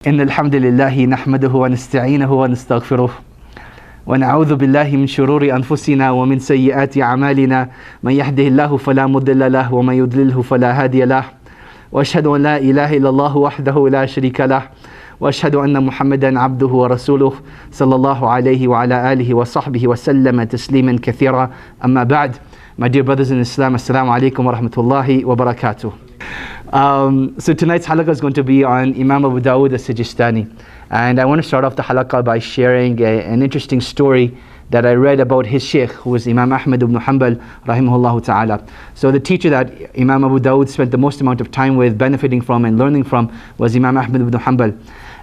إن الحمد لله نحمده ونستعينه ونستغفره ونعوذ بالله من شرور أنفسنا ومن سيئات أعمالنا من يهده الله فلا مضل له ومن يضلله فلا هادي له وأشهد أن لا إله إلا الله وحده لا شريك له وأشهد أن محمدا عبده ورسوله صلى الله عليه وعلى آله وصحبه وسلم تسليما كثيرا أما بعد. My dear brothers in Islam, Assalamu alaikum wa rahmatullahi wa barakatuh. So tonight's halaqah is going to be on Imam Abu Dawood as-Sijistani. And I want to start off the halaqah by sharing an interesting story that I read about his Shaykh, who was Imam Ahmad ibn Hanbal, rahimahullah ta'ala. So the teacher that Imam Abu Dawood spent the most amount of time with, benefiting from and learning from, was Imam Ahmad ibn Hanbal.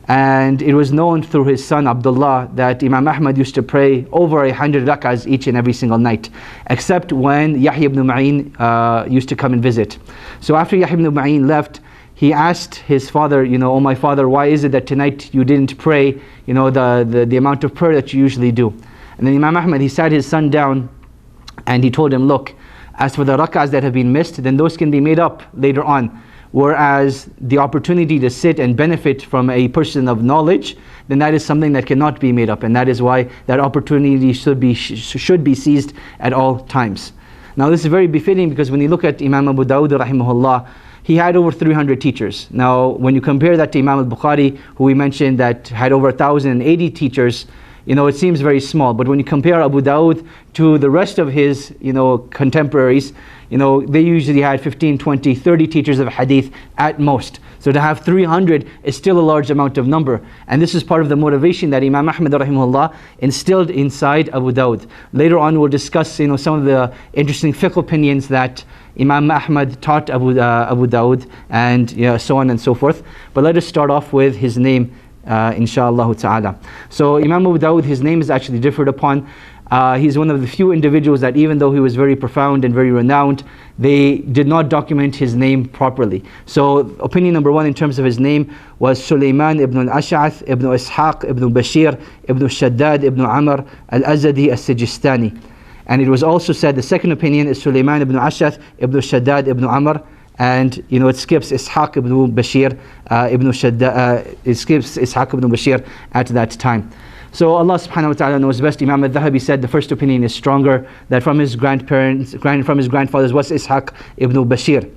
And it was known through his son Abdullah that Imam Ahmad used to pray over 100 rak'ahs each and every single night, except when Yahya ibn Ma'in used to come and visit. So after Yahya ibn Ma'in left, he asked his father, oh my father, why is it that tonight you didn't pray, the amount of prayer that you usually do? And then Imam Ahmad, he sat his son down and he told him, look, as for the rak'ahs that have been missed, then those can be made up later on. Whereas the opportunity to sit and benefit from a person of knowledge, then that is something that cannot be made up, and that is why that opportunity should be seized at all times. Now this is very befitting, because when you look at Imam Abu Dawood rahimahullah, he had over 300 teachers. Now when you compare that to Imam al-Bukhari, who we mentioned that had over 1,080 teachers, it seems very small. But when you compare Abu Dawood to the rest of his contemporaries, they usually had 15, 20, 30 teachers of hadith at most. So to have 300 is still a large amount of number. And this is part of the motivation that Imam Ahmad rahimahullah instilled inside Abu Dawood. Later on we'll discuss some of the interesting fiqh opinions that Imam Ahmad taught Abu Dawood, and so on and so forth. But let us start off with his name, inshaAllah ta'ala. So Imam Abu Dawood, his name is actually differed upon. He's one of the few individuals that, even though he was very profound and very renowned, they did not document his name properly. So opinion number one in terms of his name was Sulaiman ibn al-Ash'ath ibn Ishaq ibn Bashir ibn Shaddad ibn Amr al-Azadi as-Sijistani. And it was also said, the second opinion is Sulaiman ibn Ash'ath ibn Shaddad ibn Amr, and it skips Ishaq ibn Bashir ibn Shaddad, it skips Ishaq ibn Bashir at that time. So Allah subhanahu wa ta'ala knows best. Imam al-Dhahabi said the first opinion is stronger, that from his from his grandfathers was Ishaq ibn Bashir.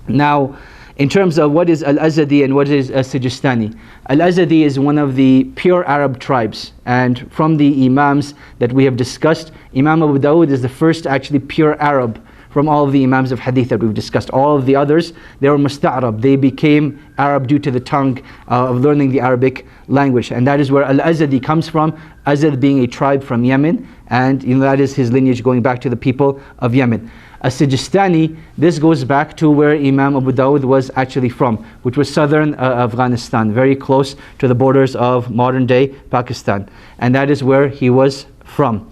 Now, in terms of what is Al-Azadi and what is Sijistani, Al-Azadi is one of the pure Arab tribes, and from the Imams that we have discussed, Imam Abu Dawood is the first actually pure Arab from all of the Imams of Hadith that we've discussed. All of the others, they were Musta'arab. They became Arab due to the tongue of learning the Arabic language. And that is where Al-Azadi comes from, Azad being a tribe from Yemen, and that is his lineage going back to the people of Yemen. As-Sijistani, this goes back to where Imam Abu Dawood was actually from, which was southern Afghanistan, very close to the borders of modern day Pakistan. And that is where he was from.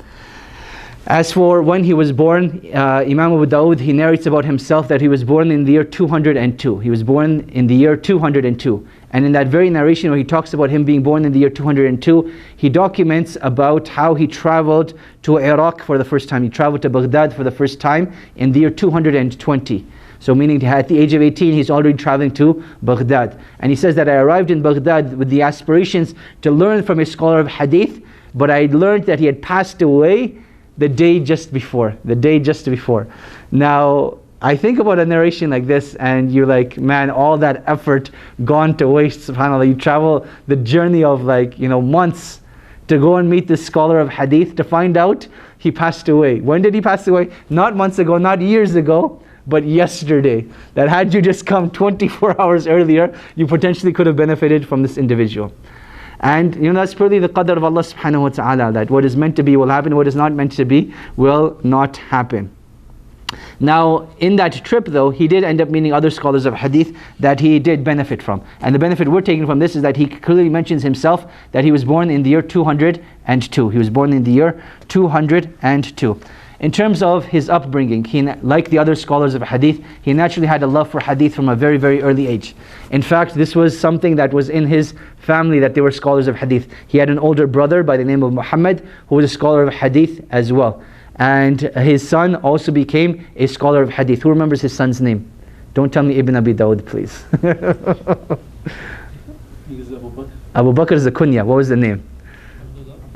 As for when he was born, Imam Abu Dawood, he narrates about himself that he was born in the year 202. He was born in the year 202. And in that very narration where he talks about him being born in the year 202, he documents about how he traveled to Iraq for the first time. He traveled to Baghdad for the first time in the year 220. So meaning at the age of 18, he's already traveling to Baghdad. And he says that I arrived in Baghdad with the aspirations to learn from a scholar of hadith, but I learned that he had passed away the day just before. Now, I think about a narration like this and you're like, man, all that effort gone to waste, subhanAllah. You travel the journey of months to go and meet this scholar of hadith, to find out he passed away. When did he pass away? Not months ago, not years ago, but yesterday. That had you just come 24 hours earlier, you potentially could have benefited from this individual. And that's purely the qadr of Allah subhanahu wa ta'ala, that what is meant to be will happen, what is not meant to be will not happen. Now, in that trip though, he did end up meeting other scholars of hadith that he did benefit from. And the benefit we're taking from this is that he clearly mentions himself that he was born in the year 202. He was born in the year 202. In terms of his upbringing, he, like the other scholars of hadith, he naturally had a love for hadith from a very, very early age. In fact, this was something that was in his family, that they were scholars of hadith. He had an older brother by the name of Muhammad, who was a scholar of hadith as well. And his son also became a scholar of hadith. Who remembers his son's name? Don't tell me Ibn Abi Dawood, please. He was Abu Bakr. Abu Bakr is the kunya. What was the name?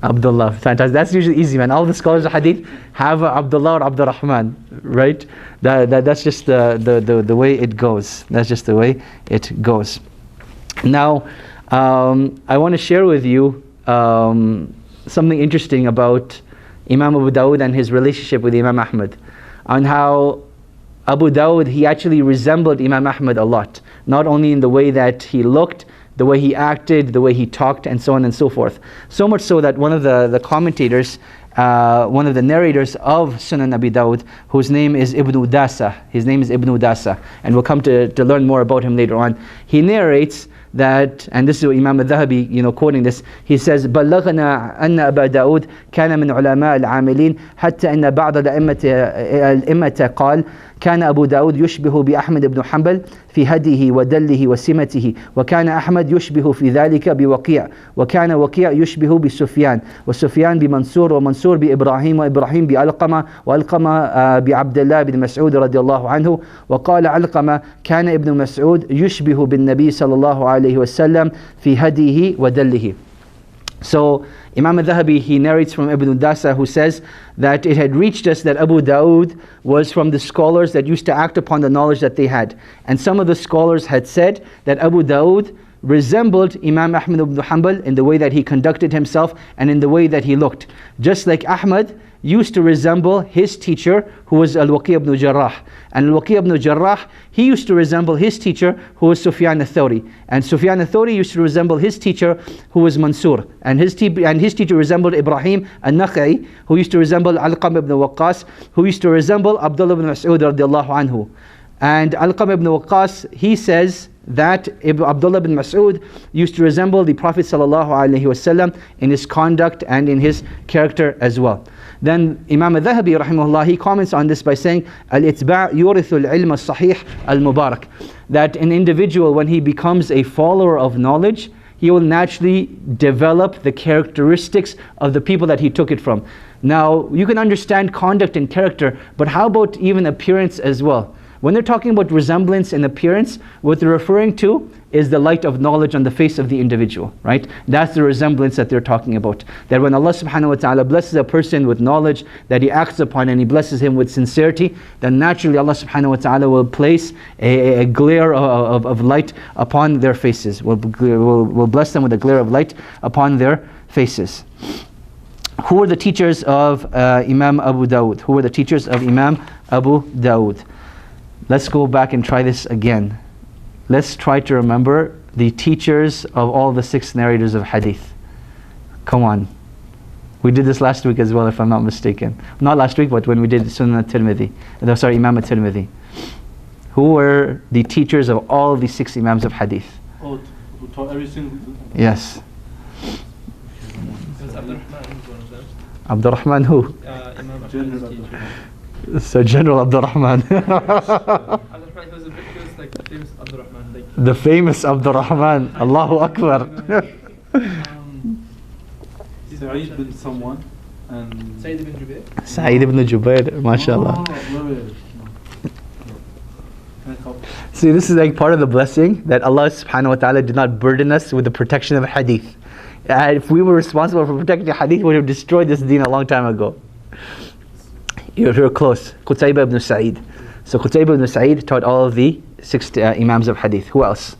Abdullah. Fantastic. That's usually easy, man. All the scholars of hadith have Abdullah or Abdurrahman, right? That's just the way it goes. That's just the way it goes. Now, I want to share with you something interesting about Imam Abu Dawood and his relationship with Imam Ahmad, on how Abu Dawood, he actually resembled Imam Ahmad a lot, not only in the way that he looked, the way he acted, the way he talked, and so on and so forth. So much so that one of the commentators, one of the narrators of Sunan Abi Dawud, whose name is Ibn Udasa, his name is Ibn Udasa, and we'll come to learn more about him later on. He narrates that, and this is Imam al-Dhahabi, quoting this, he says, بلغنا أن أبا داود كان من علماء العاملين حتى أن بعض الأئمة قال كان أبو داود يشبه بأحمد بن حنبل في هديه ودله وسمته، وكان أحمد يشبه في ذلك بوقيع، وكان وقيع يشبه بسفيان، وسفيان بمنصور، ومنصور بإبراهيم، وإبراهيم بألقمة، وألقمة بعبد الله بن مسعود رضي الله عنه. وقال علقمة كان ابن مسعود يشبه بالنبي صلى الله عليه وسلم في هديه ودله. So Imam al-Dhahabi, he narrates from Ibn Udasa, who says that it had reached us that Abu Dawood was from the scholars that used to act upon the knowledge that they had. And some of the scholars had said that Abu Dawood resembled Imam Ahmad ibn Hanbal in the way that he conducted himself and in the way that he looked. Just like Ahmad used to resemble his teacher, who was Al-Waqi ibn Jarrah. And Al-Waqi ibn Jarrah, he used to resemble his teacher, who was Sufyan al-Thawri. And Sufyan al-Thawri used to resemble his teacher, who was Mansur. And his teacher resembled Ibrahim al-Nakha'i, who used to resemble Alqam ibn Waqqas, who used to resemble Abdullah ibn Mas'ud radiallahu anhu. And Alqam ibn Waqqas, he says that Abdullah ibn Mas'ud used to resemble the Prophet sallallahu alaihi wasallam in his conduct and in his character as well. Then Imam al-Dhahabi rahimahullah, he comments on this by saying, Al-itba' yurithu al-ilm al-sahih al-mubarak, that an individual, when he becomes a follower of knowledge, he will naturally develop the characteristics of the people that he took it from. Now, you can understand conduct and character, but how about even appearance as well? When they're talking about resemblance in appearance, what they're referring to is the light of knowledge on the face of the individual, right? That's the resemblance that they're talking about. That when Allah subhanahu wa ta'ala blesses a person with knowledge that he acts upon, and he blesses him with sincerity, then naturally Allah subhanahu wa ta'ala will place a glare of light upon their faces. Will bless them with a glare of light upon their faces. Who were the teachers of Imam Abu Dawood? Who were the teachers of Imam Abu Dawood? Let's go back and try this again. Let's try to remember the teachers of all the 6 narrators of hadith. Come on. We did this last week as well, if I'm not mistaken. Not last week, but when we did Sunan al-Tirmidhi. Sorry, Imam al-Tirmidhi. Who were the teachers of all the 6 Imams of hadith? Oh, who taught every single... Yes. Abdurrahman who? Abdurrahman who? General So General Abdurrahman. Abdurrahman was like the famous Abdurrahman. Like The famous Abdurrahman. Allahu Akbar. Sa'id bin someone and... Sa'id ibn Jubayr. Sa'id ibn Jubayr, mashallah. See, this is like part of the blessing that Allah subhanahu wa ta'ala did not burden us with the protection of hadith. If we were responsible for protecting hadith, we would have destroyed this deen a long time ago. You're close. Qutayba ibn Sa'id. So Qutayba ibn Sa'id taught all of the 6 Imams of hadith. Who else?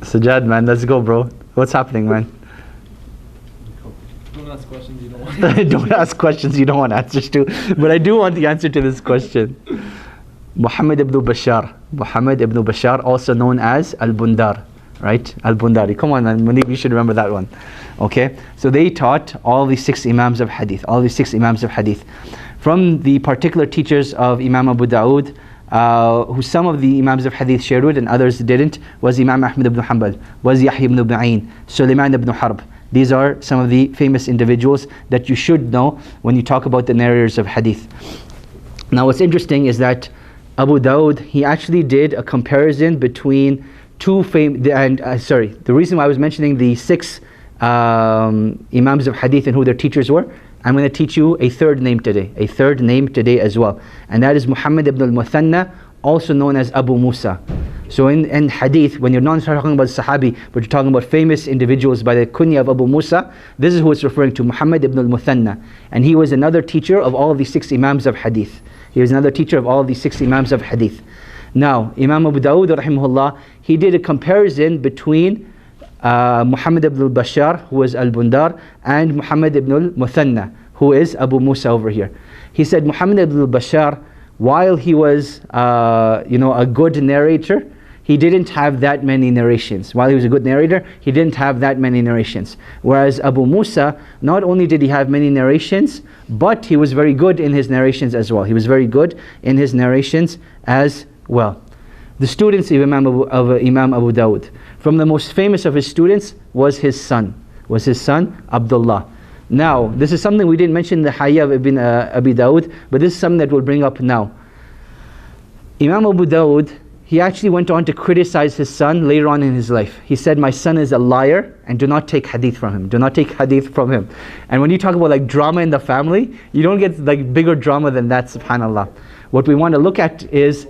Sajjad, man, let's go, bro. What's happening, man? Don't ask questions you don't want. Don't ask questions you don't want answers to. But I do want the answer to this question. Muhammad ibn Bashar. Muhammad ibn Bashar, also known as Al-Bundar. Right? Al-Bundari. Come on, man. You should remember that one. Okay? So they taught all the 6 Imams of hadith. All the 6 Imams of hadith. From the particular teachers of Imam Abu Dawood, who some of the Imams of hadith shared with and others didn't, was Imam Ahmad ibn Hanbal, was Yahya ibn Ma'in, Sulaiman ibn Harb. These are some of the famous individuals that you should know when you talk about the narrators of hadith. Now what's interesting is that Abu Dawood, he actually did a comparison between the reason why I was mentioning the 6 Imams of hadith and who their teachers were, I'm going to teach you a third name today as well. And that is Muhammad ibn al-Muthanna, also known as Abu Musa. So in hadith, when you're not talking about Sahabi, but you're talking about famous individuals by the kunya of Abu Musa, this is who it's referring to, Muhammad ibn al-Muthanna. And he was another teacher of all of these 6 Imams of hadith. He was another teacher of all of these 6 Imams of hadith. Now, Imam Abu Dawood, rahimahullah, he did a comparison between Muhammad ibn al-Bashar, who is al-Bundar, and Muhammad ibn al-Muthanna, who is Abu Musa over here. He said Muhammad ibn al-Bashar, while he was a good narrator, he didn't have that many narrations. While he was a good narrator, he didn't have that many narrations. Whereas Abu Musa, not only did he have many narrations, but he was very good in his narrations as well. He was very good in his narrations as well. The students of Imam Abu Dawood, from the most famous of his students was his son Abdullah. Now, this is something we didn't mention in the Hayya of Ibn Abi Dawood, but this is something that we'll bring up now. Imam Abu Dawood, he actually went on to criticize his son later on in his life. He said, my son is a liar and do not take hadith from him. Do not take hadith from him. And when you talk about like drama in the family, you don't get like bigger drama than that, subhanAllah. What we want to look at is,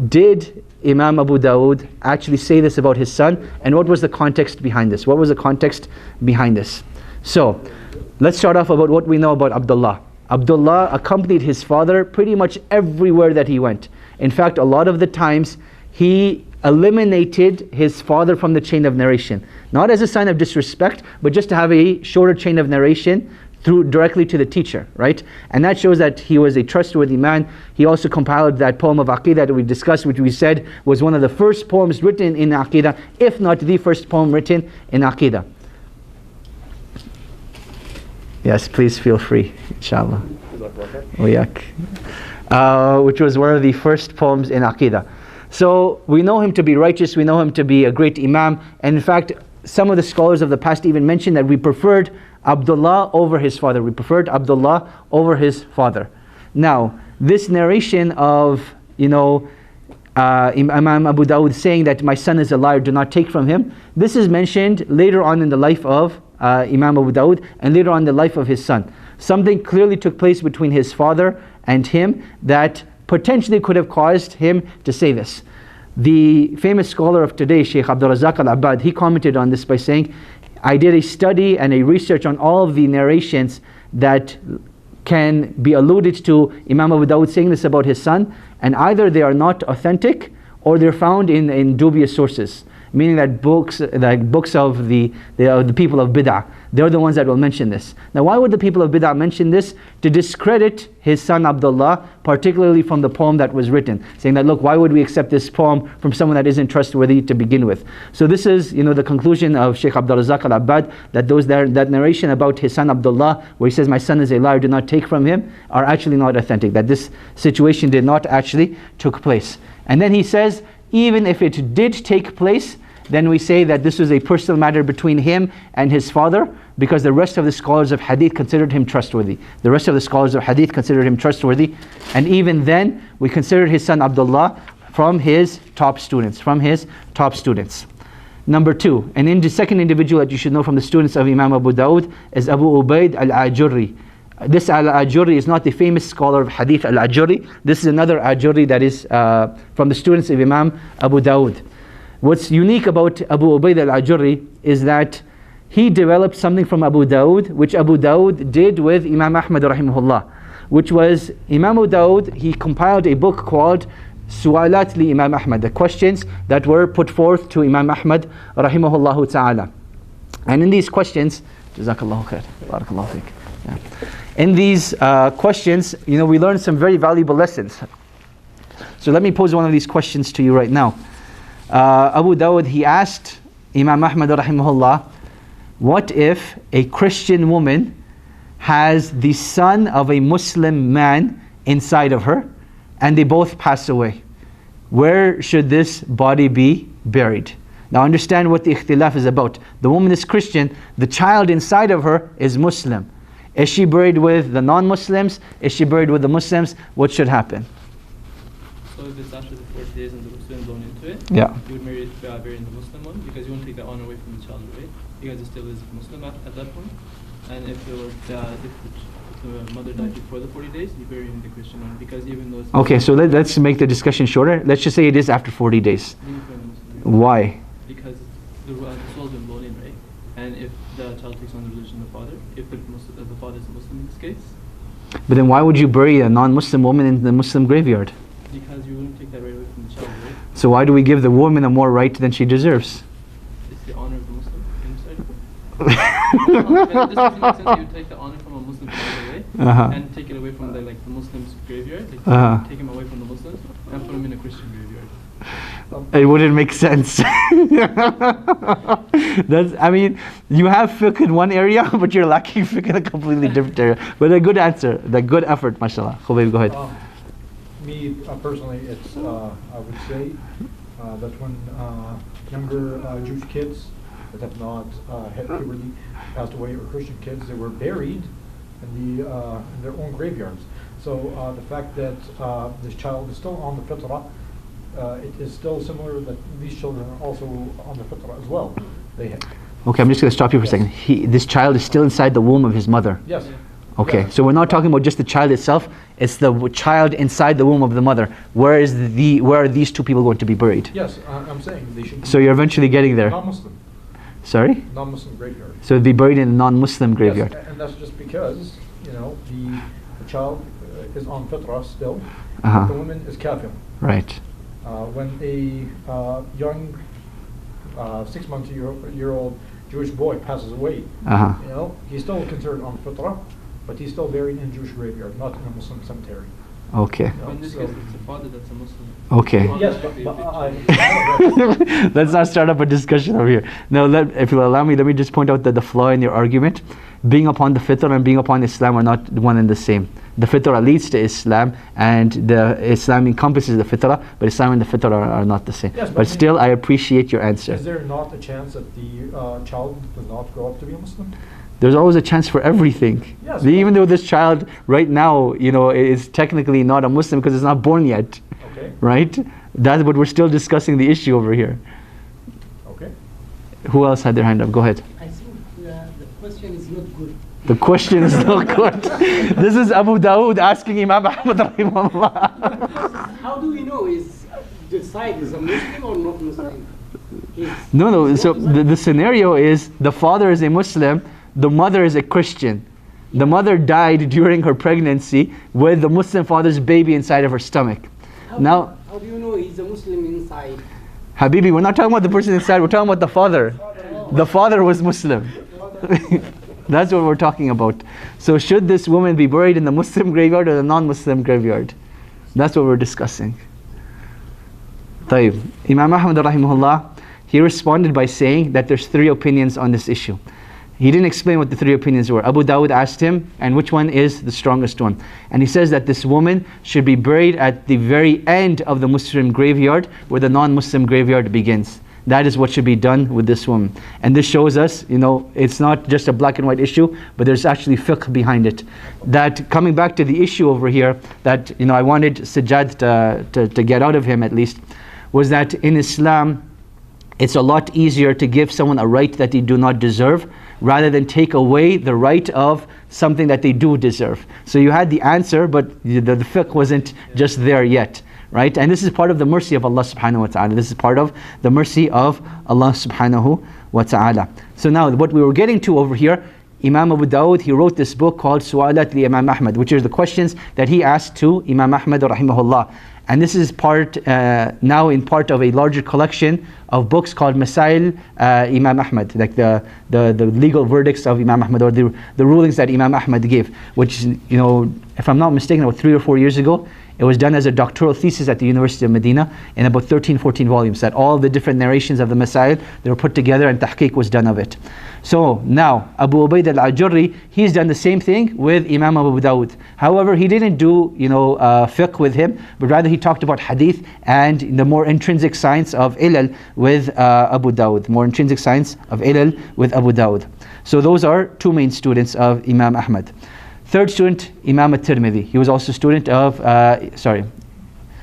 did Imam Abu Dawood actually say this about his son, and what was the context behind this? What was the context behind this? So, let's start off about what we know about Abdullah. Abdullah accompanied his father pretty much everywhere that he went. In fact, a lot of the times, he eliminated his father from the chain of narration. Not as a sign of disrespect, but just to have a shorter chain of narration directly to the teacher, right? And that shows that he was a trustworthy man. He also compiled that poem of Aqidah that we discussed, which we said was one of the first poems written in Aqidah, if not the first poem written in Aqidah. Yes, please feel free, inshallah. Which was one of the first poems in Aqidah. So we know him to be righteous, we know him to be a great Imam, and in fact, some of the scholars of the past even mentioned that we preferred Abdullah over his father. We preferred Abdullah over his father. Now, this narration of, Imam Abu Dawood saying that my son is a liar, do not take from him, this is mentioned later on in the life of Imam Abu Dawood and later on in the life of his son. Something clearly took place between his father and him that potentially could have caused him to say this. The famous scholar of today, Shaykh Abdul Razak Al-Abbad, he commented on this by saying, I did a study and a research on all of the narrations that can be alluded to Imam Abu Dawood saying this about his son, and either they are not authentic or they're found in dubious sources. Meaning that books of the people of Bid'ah, they're the ones that will mention this. Now, why would the people of Bid'ah mention this? To discredit his son Abdullah, particularly from the poem that was written, saying that, look, why would we accept this poem from someone that isn't trustworthy to begin with? So this is, the conclusion of Shaykh Abdul Razak Al-Abbad, that that narration about his son Abdullah, where he says, my son is a liar, do not take from him, are actually not authentic. That this situation did not actually took place. And then he says, even if it did take place, then we say that this was a personal matter between him and his father, because the rest of the scholars of hadith considered him trustworthy. The rest of the scholars of hadith considered him trustworthy. And even then, we considered his son Abdullah from his top students. Number 2, and the second individual that you should know from the students of Imam Abu Dawood is Abu Ubaid al-Ajurri. This al-Ajurri is not the famous scholar of hadith al-Ajurri. This is another Ajurri that is from the students of Imam Abu Dawood. What's unique about Abu Ubaid al-Ajurri is that he developed something from Abu Dawood, which Abu Dawood did with Imam Ahmad rahimahullah, which was Imam Abu Dawood, he compiled a book called Su'alat li Imam Ahmad, the questions that were put forth to Imam Ahmad rahimahullah ta'ala. And in these questions, Jazakallahu khair, Barakallahu fiqh. Yeah. In these questions, we learned some very valuable lessons. So let me pose one of these questions to you right now. Abu Dawood, he asked Imam Ahmad rahimahullah, what if a Christian woman has the son of a Muslim man inside of her and they both pass away? Where should this body be buried? Now understand what the ikhtilaf is about. The woman is Christian, the child inside of her is Muslim. Is she buried with the non-Muslims? Is she buried with the Muslims? What should happen? So if it's after the 40 days and the Muslim blown into it, yeah, you would bury in the Muslim one, because you won't take that honor away from the child, right? Because it still is Muslim at that point. And if the mother died before the 40 days, you bury in the Christian one, because even though it's... Okay, so let's make the discussion shorter. Let's just say it is after 40 days. Why? Because the soul has been blown in, right? And if the child takes on the religion of the father, if the father is a Muslim in this case, But then why would you bury a non-Muslim woman in the Muslim graveyard? because you wouldn't take that right away from the child, right? So why do we give the woman a more right than she deserves? It's the honor of the Muslim inside. This doesn't make sense. You take the honor from a Muslim child away and take it away from the Muslim's graveyard, take him away from the Muslims and put him in a Christian graveyard. It wouldn't make sense. I mean, you have fiqh in one area, but you're lacking fiqh in a completely different area. But a good answer, a good effort, mashallah. Khubayb, go ahead. Me personally, it's I would say that when younger Jewish kids that have not had puberty passed away, or Christian kids, they were buried in their own graveyards. So the fact that this child is still on the fitrah, it is still similar that these children are also on the fitrah as well. Okay, I'm just going to stop you for a second. This child is still inside the womb of his mother. Yes. Okay, Yes. so we're not talking about just the child itself. It's the child inside the womb of the mother. Where are these two people going to be buried? Yes, I'm saying they should be. So you're eventually getting there. Non-Muslim. Sorry? Non-Muslim graveyard. So it'd be buried in a non-Muslim graveyard. Yes, and that's just because the child is on fitrah still. Uh-huh. The woman is kafir. Right. When a young 6-month-year-old Jewish boy passes away, Uh-huh. he's still considered on fitrah, but he's still buried in a Jewish graveyard, not in a Muslim cemetery. Okay. But in this case, it's the father that's a Muslim. Okay. Yes, but Let's not start up a discussion over here. No, if you'll allow me, let me just point out that the flaw in your argument. Being upon the fitrah and being upon Islam are not one and the same. The fitrah leads to Islam, and the Islam encompasses the fitrah, but Islam and the fitrah are not the same. Yes, but still, I appreciate your answer. Is there not a chance that the child does not grow up to be a Muslim? There's always a chance for everything. Yes. Even though this child right now, is technically not a Muslim because it's not born yet, Okay. right? But we're still discussing the issue over here. Okay. Who else had their hand up? Go ahead. I think the question is not good. The question is not good. This is Abu Dawood asking Imam Ahmad rahimahullah. How do we know the side is a Muslim or not Muslim? No. So the scenario is the father is a Muslim, the mother is a Christian. The mother died during her pregnancy with the Muslim father's baby inside of her stomach. How do you know he's a Muslim inside? Habibi, we're not talking about the person inside, we're talking about the father. The father was Muslim. That's what we're talking about. So should this woman be buried in the Muslim graveyard or the non-Muslim graveyard? That's what we're discussing. طيب. Imam Ahmad rahimahullah, he responded by saying that there's 3 opinions on this issue. He didn't explain what the 3 opinions were. Abu Dawood asked him, and which one is the strongest one? And he says that this woman should be buried at the very end of the Muslim graveyard where the non-Muslim graveyard begins. That is what should be done with this woman. And this shows us, it's not just a black and white issue, but there's actually fiqh behind it. That coming back to the issue over here, that I wanted Sajjad to get out of him at least, was that in Islam, it's a lot easier to give someone a right that they do not deserve, rather than take away the right of something that they do deserve. So you had the answer, but the fiqh wasn't just there yet. Right? And this is part of the mercy of Allah subhanahu wa ta'ala. This is part of the mercy of Allah subhanahu wa ta'ala. So now what we were getting to over here, Imam Abu Dawood, he wrote this book called Su'alat li Imam Ahmad, which are the questions that he asked to Imam Ahmad rahimahullah. And this is now in part of a larger collection of books called Masail Imam Ahmad, like the legal verdicts of Imam Ahmad, or the rulings that Imam Ahmad gave, which, if I'm not mistaken, about 3 or 4 years ago, it was done as a doctoral thesis at the University of Madinah in about 13, 14 volumes, that all the different narrations of the Masail, they were put together and tahqiq was done of it. So now, Abu Ubaid al-Ajurri, he's done the same thing with Imam Abu Dawood. However, he didn't do, fiqh with him, but rather he talked about hadith and the more intrinsic science of ilal with Abu Dawood, more intrinsic science of ilal with Abu Dawood. So those are 2 main students of Imam Ahmad. 3rd student, Imam al-Tirmidhi. He was also a student of,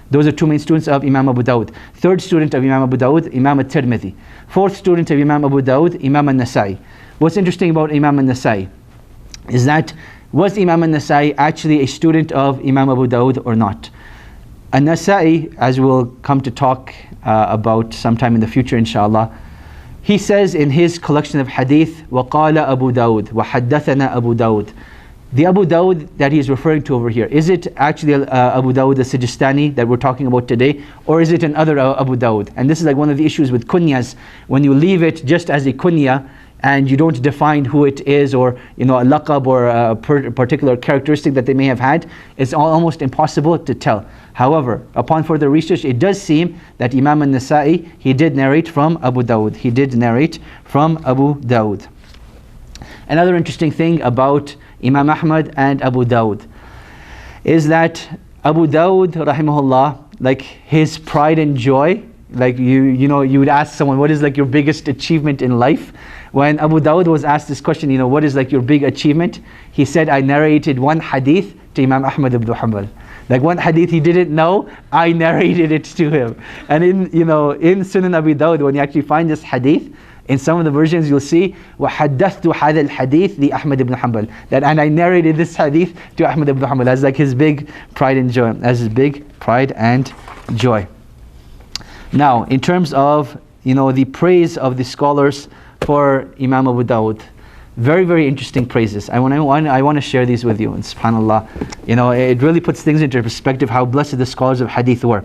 those are 2 main students of Imam Abu Dawood. 3rd student of Imam Abu Dawood, Imam al-Tirmidhi. 4th student of Imam Abu Dawood, Imam al-Nasai. What's interesting about Imam al-Nasai is that, was Imam al-Nasai actually a student of Imam Abu Dawood or not? An-Nasa'i, as we'll come to talk about sometime in the future inshallah, he says in his collection of hadith, وَقَالَ أَبُو دَاوُد وَحَدَّثَنَا أَبُو دَاوُد. The Abu Dawud that he's referring to over here, is it actually Abu Dawud al-Sijistani that we're talking about today, or is it another Abu Dawud? And this is like one of the issues with kunyas. When you leave it just as a kunya and you don't define who it is, or a laqab or a particular characteristic that they may have had, it's almost impossible to tell. However, upon further research, it does seem that Imam al-Nasa'i, he did narrate from Abu Dawud. He did narrate from Abu Dawud. Another interesting thing about Imam Ahmad and Abu Dawud is that Abu Dawud, rahimahullah, like his pride and joy, like you would ask someone, what is like your biggest achievement in life? When Abu Dawud was asked this question, what is like your big achievement? He said, I narrated one hadith to Imam Ahmad ibn Hanbal. Like one hadith he didn't know, I narrated it to him. And in Sunan Abi Dawud, when you actually find this hadith, in some of the versions you'll see وَحَدَّثْتُ هَذَا الْحَدِيث li Ahmad ibn Hanbal, that and I narrated this hadith to Ahmad ibn Hanbal as like his big pride and joy, Now, in terms of the praise of the scholars for Imam Abu Dawud, very, very interesting praises. I want to share these with you, and subhanallah, it really puts things into perspective how blessed the scholars of hadith were.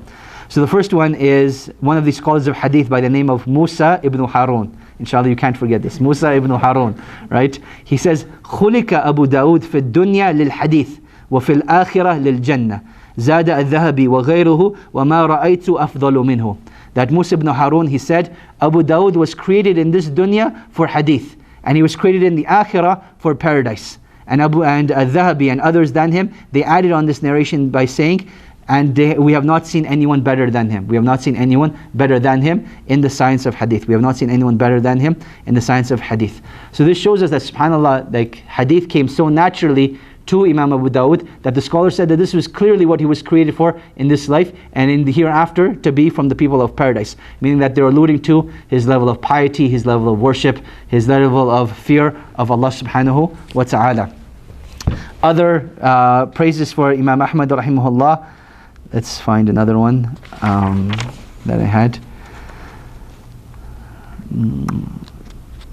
So the first one is one of the scholars of hadith by the name of Musa ibn Harun. Inshallah, you can't forget this. Musa ibn Harun, right? He says, خُلِقَ أبو داود في الدنيا للحديث وفي الآخرة للجنة زاد الذهبي وغيره وما رأيت أفضل منه. That Musa ibn Harun, he said, Abu Dawud was created in this dunya for hadith, and he was created in the akhirah for paradise. And al-Dhahabi and others than him, they added on this narration by saying, we have not seen anyone better than him. We have not seen anyone better than him in the science of hadith. We have not seen anyone better than him in the science of hadith. So this shows us that subhanAllah, like hadith came so naturally to Imam Abu Dawud that the scholars said that this was clearly what he was created for in this life and in the hereafter, to be from the people of paradise. Meaning that they're alluding to his level of piety, his level of worship, his level of fear of Allah subhanahu wa ta'ala. Other praises for Imam Ahmad rahimahullah. Let's find another one that I had.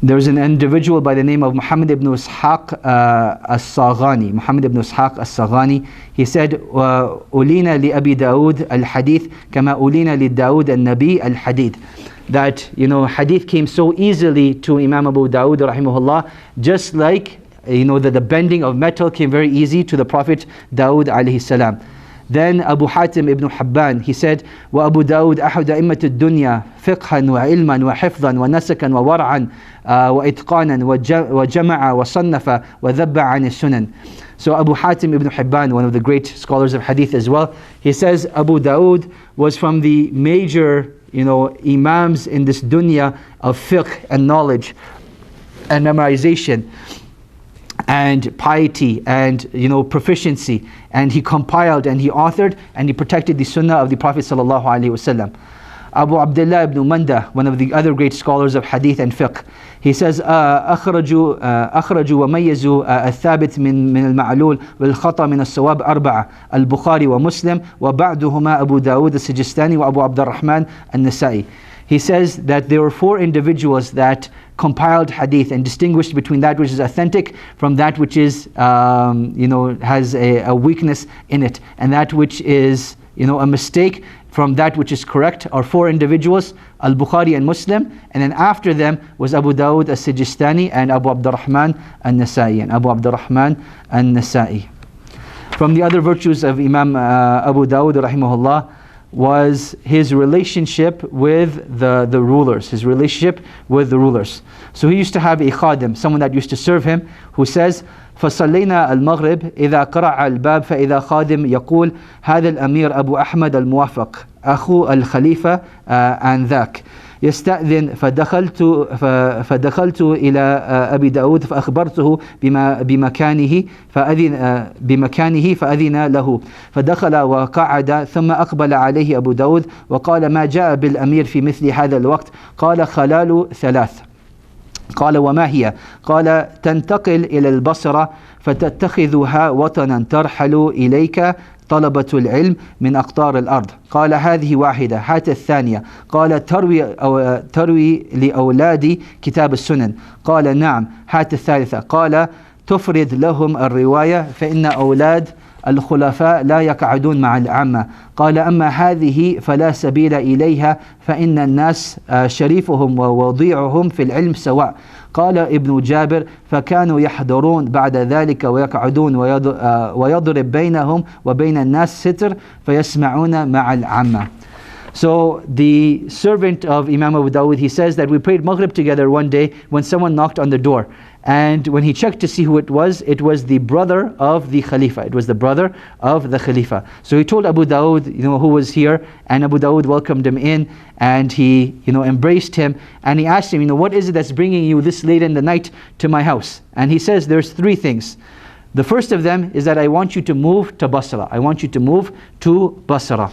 There's an individual by the name of Muhammad ibn Ishaq as-Saghani. Muhammad ibn Ishaq as-Saghani. He said, "Ulina li Abi Dawood al-Hadith kama ulina li Dawood al-Nabi al-Hadith." That hadith came so easily to Imam Abu Dawud rahimahullah, just like that the bending of metal came very easy to the Prophet Dawood alayhi salam. Then Abu Hatim ibn Hibban, he said, وَأَبُو دَاوُد أَحَدَ أَئِمَّةِ الدُّنْيَا فِقْهًا وَعِلْمًا وَحِفْظًا وَنَسَكًا وَوَرْعًا وَإِتْقَانًا وَجَمَعَ وَصَنَّفَ وَذَبَّ عَنِ السُّنَنِ. So Abu Hatim ibn Hibban, one of the great scholars of hadith as well, he says Abu Dawood was from the major imams in this dunya of fiqh and knowledge and memorization and piety and proficiency, and he compiled and he authored and he protected the sunnah of the Prophet sallallahu alaihi wasallam. Abu Abdullah ibn Manda, one of the other great scholars of hadith and fiqh, he says أخرجوا وميزوا الثابت من المعلول والخطأ من الصواب أربعة البخاري ومسلم وبعدهما أبو داود السجستاني وأبو عبد الرحمن النسائي. He says that there were 4 individuals that compiled hadith and distinguished between that which is authentic from that which is has a weakness in it, and that which is a mistake from that which is correct, are 4 individuals, Al-Bukhari and Muslim, and then after them was Abu Dawud al-Sijistani and Abu Abdurrahman al-Nasa'i. From the other virtues of Imam Abu Dawud rahimahullah was his relationship with the rulers, So he used to have a khadim, someone that used to serve him, who says, فصلينا المغرب إذا قرع الباب فإذا خادم يقول هذا الأمير أبو أحمد الموافق أخو الخليفة آنذاك يستأذن فدخلت إلى أبي داود فأخبرته بمكانه فأذن له فدخل وقعد ثم أقبل عليه أبو داود وقال ما جاء بالأمير في مثل هذا الوقت؟ قال خلال 3. قال وما هي؟ قال تنتقل إلى البصرة فتتخذها وطنا ترحل إليك طلبة العلم من أقطار الأرض. قال هذه واحدة. هات الثانية. قال تروي لأولادي كتاب السنن. قال نعم. هات الثالثة. قال تفرد لهم الرواية فإن أولاد الخلفاء لا يقعدون مع العامة. قال أما هذه فلا سبيل إليها فإن الناس شريفهم ووضيعهم في العلم سواء. قال ابن جابر فكانوا يحضرون بعد ذلك ويقعدون ويضرب بينهم وبين الناس ستر فيسمعون مع العامة. So the servant of Imam Abu Dawood, he says that we prayed Maghrib together one day when someone knocked on the door. And when he checked to see who it was the brother of the Khalifa. It was the brother of the Khalifa. So he told Abu Dawood, who was here, and Abu Dawood welcomed him in, and he, embraced him, and he asked him, what is it that's bringing you this late in the night to my house? And he says, there's three things. The first of them is that I want you to move to Basra. I want you to move to Basra.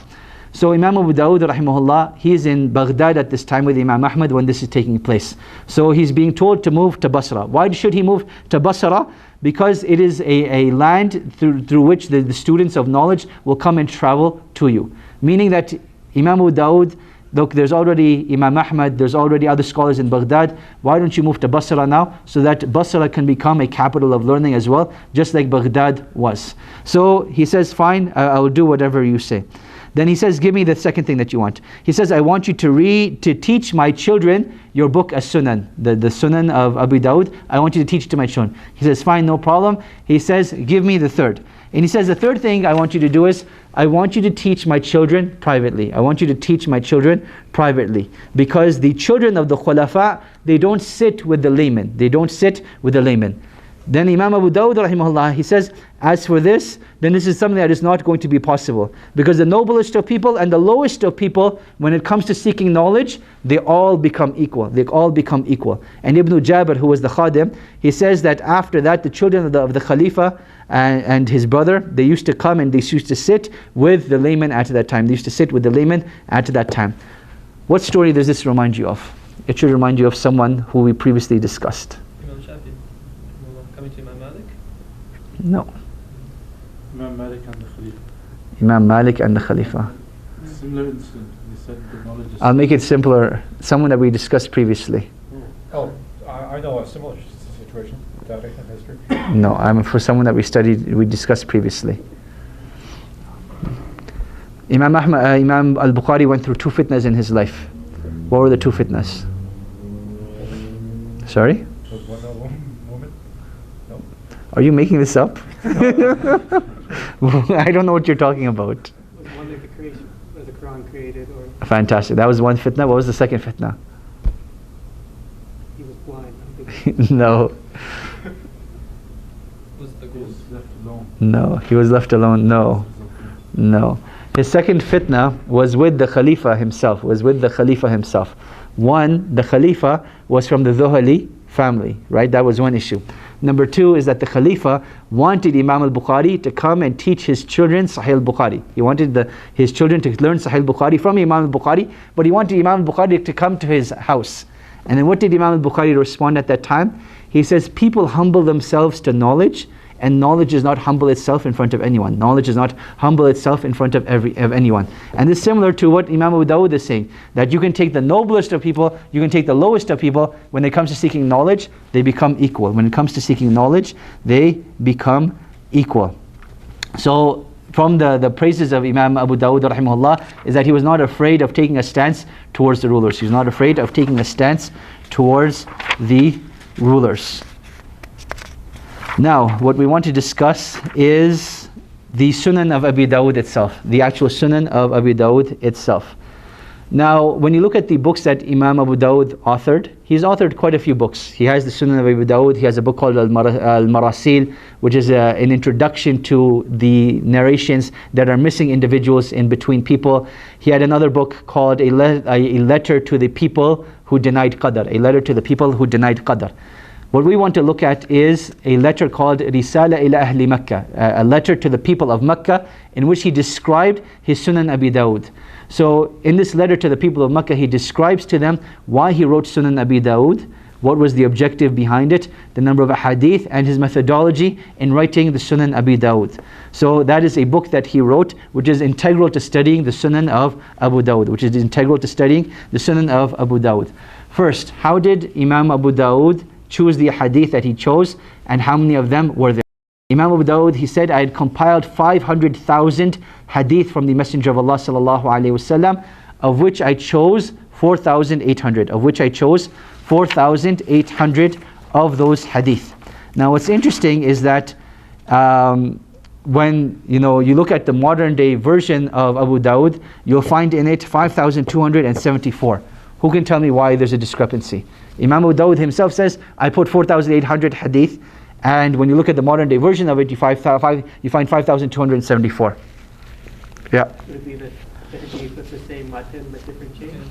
So Imam Abu Dawood rahimahullah, he is in Baghdad at this time with Imam Ahmad when this is taking place. So he's being told to move to Basra. Why should he move to Basra? Because it is a land through which the students of knowledge will come and travel to you. Meaning that Imam Abu Dawood, look, there's already Imam Ahmad, there's already other scholars in Baghdad. Why don't you move to Basra now? So that Basra can become a capital of learning as well, just like Baghdad was. So he says, fine, I will do whatever you say. Then he says, give me the second thing that you want. He says, I want you to teach my children your book as-Sunan, the Sunan of Abu Dawood. I want you to teach it to my children. He says, fine, no problem. He says, give me the third. And he says, the third thing I want you to do is, I want you to teach my children privately. I want you to teach my children privately. Because the children of the Khulafa, they don't sit with the laymen. They don't sit with the laymen. Then Imam Abu Dawood rahimahullah, he says, as for this, then this is something that is not going to be possible. Because the noblest of people and the lowest of people, when it comes to seeking knowledge, they all become equal. They all become equal. And Ibn Jabir, who was the Khadim, he says that after that, the children of the Khalifa and his brother, they used to come and they used to sit with the laymen at that time. They used to sit with the laymen at that time. What story does this remind you of? It should remind you of someone who we previously discussed. Coming to Imam Malik? No. Imam Malik and the Khalifa. Imam Malik and the Khalifa. Similar incident. They said the knowledge is... I'll make it simpler. Someone that we discussed previously. Oh, I know a similar situation. Tariq and history. No, I'm for someone that we discussed previously. Imam al-Bukhari went through two fitnas in his life. What were the two fitnas? Sorry? Was one a woman? No. Are you making this up? I don't know what you're talking about. Was one like the creation, was the Quran created, or Fantastic. That was one fitna. What was the second fitna? he was blind? No. Was the He was left alone. No. He was left alone. No. No. His second fitna was with the Khalifa himself. One, the Khalifa was from the Dhuhali family, right? That was one issue. Number two is that the Khalifa wanted Imam al-Bukhari to come and teach his children Sahih al-Bukhari. He wanted his children to learn Sahih al-Bukhari from Imam al-Bukhari, but he wanted Imam al-Bukhari to come to his house. And then what did Imam al-Bukhari respond at that time? He says, people humble themselves to knowledge, and knowledge is not humble itself in front of anyone. Knowledge is not humble itself in front of anyone. And this is similar to what Imam Abu Dawood is saying, that you can take the noblest of people, you can take the lowest of people. When it comes to seeking knowledge, they become equal. When it comes to seeking knowledge, they become equal. So from the praises of Imam Abu Dawood rahimahullah is that he was not afraid of taking a stance towards the rulers. He was not afraid of taking a stance towards the rulers. Now, what we want to discuss is the Sunan of Abu Dawood itself, the actual Sunan of Abu Dawood itself. Now, when you look at the books that Imam Abu Dawood authored, he's authored quite a few books. He has the Sunan of Abu Dawood, he has a book called Al-Marasil, which is an introduction to the narrations that are missing individuals in between people. He had another book called a letter to the people who denied Qadr, a letter to the people who denied Qadr. What we want to look at is a letter called Risala ila Ahli Makkah, a letter to the people of Makkah, in which he described his Sunan Abi Dawood. So in this letter to the people of Makkah, he describes to them why he wrote Sunan Abi Dawood, what was the objective behind it, the number of hadith, and his methodology in writing the Sunan Abi Dawood. So that is a book that he wrote, which is integral to studying the Sunan of Abu Dawood, which is integral to studying the Sunan of Abu Dawood. First, how did Imam Abu Dawood choose the hadith that he chose, and how many of them were there? Imam Abu Dawood, he said, I had compiled 500,000 hadith from the Messenger of Allah sallallahu alaihi wasallam, of which I chose 4,800. Of which I chose 4,800 of those hadith. Now, what's interesting is that when you look at the modern day version of Abu Dawood, you'll find in it 5,274. Who can tell me why there's a discrepancy? Imam Abu Dawood himself says, I put 4,800 hadith, and when you look at the modern day version of it, you find 5,274. Yeah. Would it be the hadith with the same matan but different chains?